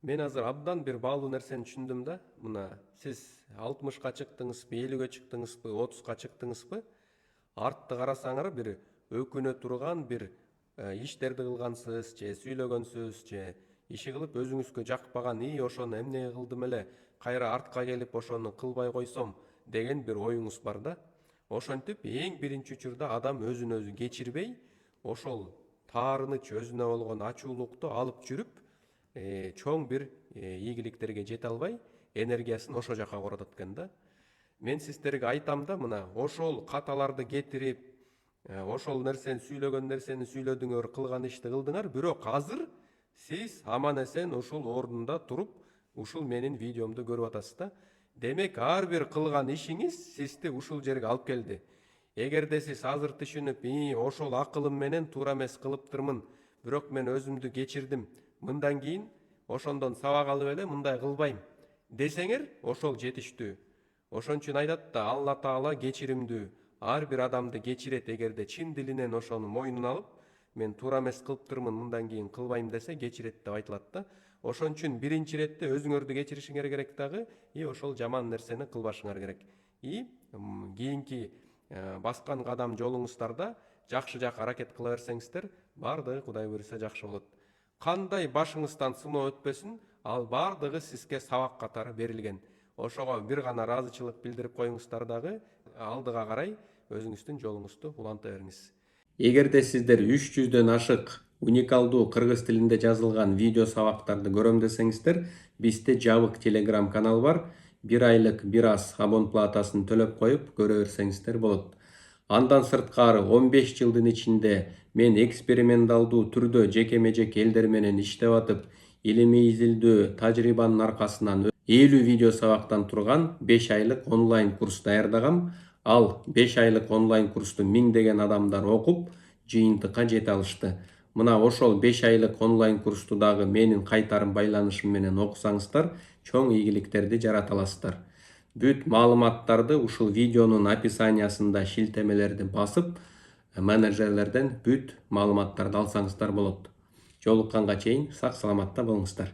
Мен азыр абдан бир баалуу нерсени түшүндүм да. Мына сиз 60ка чыктыңызбы, 50ге чыктыңызбы, 30ка чыктыңызбы? Артты карасаңар бир өкүнө турган бир иштерди кылгансыз, же сүйлөгөнсүз, же иши кылып өзүңүзгө жакпаган, ошону эмне кылдым эле, кайра артка келип ошону кылбай койсом деген бир оюңуз бар да. Ошентип эң биринчи учурда адам өзүн өзү кечирбей, ошол таарыныч, өзүнө болгон ачуулукту алып жүрүп, чоң бир ийгиликтерге жете албай, энергиясын ошо жака коротот экен да. Мен сиздерге айтам да, мына ошол каталарды кетирип, ошол нерсени сүйлөгөн нерсени сүйлөдүңөр, кылган ишти кылдыңар, бирок азыр сиз аман эсен ушул ордунда туруп, ушул менин видеомду көрүп атасыз да. Демек, ар бир кылган ишиңиз сизди ушул жерге алып келди. Эгерде сиз азыр түшүнүп, ошол акылым менен туура эмес кылыптырмын, бирок мен өзүмдү кечирдим, мындан кийин ошондон сабак алып эле мындай кылбайм десеңер, ошол жетиштүү. Ошон үчүн айтат да, Алла Таала кечиримдүү, ар бир адамды кечирет. Эгерде чын дилинен ошону мойнуна алып, мен туура эмес кылыптырмын, мындан кийин кылбайм десе, кечирет деп айтылат да. Ошон үчүн биринчи иретте өзүңөрдү кечиришиңер керек дагы, ошол жаман нерсени кылбашыңар керек. Кийинки баскан кадам жолуңуздарда жакшы жака аракет кыла берсеңиздер, баардыгы Кудай буйруса жакшы болот. Кандай башыңыздан сыноо өтпөсүн, ал баардыгы сизге сабак катары берилген. Ошого бир гана ыраазычылык билдирип коюңуздар дагы, алдыга карай өзүңүздүн жолуңузду уланта бериңиз. Эгерде сиздер 300дөн ашык уникалдуу кыргыз тилинде жазылган видео сабактарды көрөм десеңиздер, бизде жабык телеграм канал бар. 1 айлык бир аз абон платасын төлөп коюп көрө берсеңиздер болот. Андан сырткары 15 жылдын ичинде мен эксперименталдуу түрдө жекеме жеке элдер менен иштеп атып, илимий изилдөө тажрыйбанын аркасынан 50 видео сабактан турган 5 айлык онлайн курс даярдагам. Ал 5 айлык онлайн курсту миңдеген адамдар окуп, жыйынтыкка жете алышты. Мына ошол 5 айлык онлайн курсту дагы менин кайтарым байланышым менен окусаңыздар, чоң ийгиликтерди жарата аласыздар. Бүт маалыматтарды ушул видеонун описаниясында шилтемелерди басып, менеджерлерден бүт маалыматтарды алсаңыздар болот. Жолукканга чейин сак саламатта болуңуздар.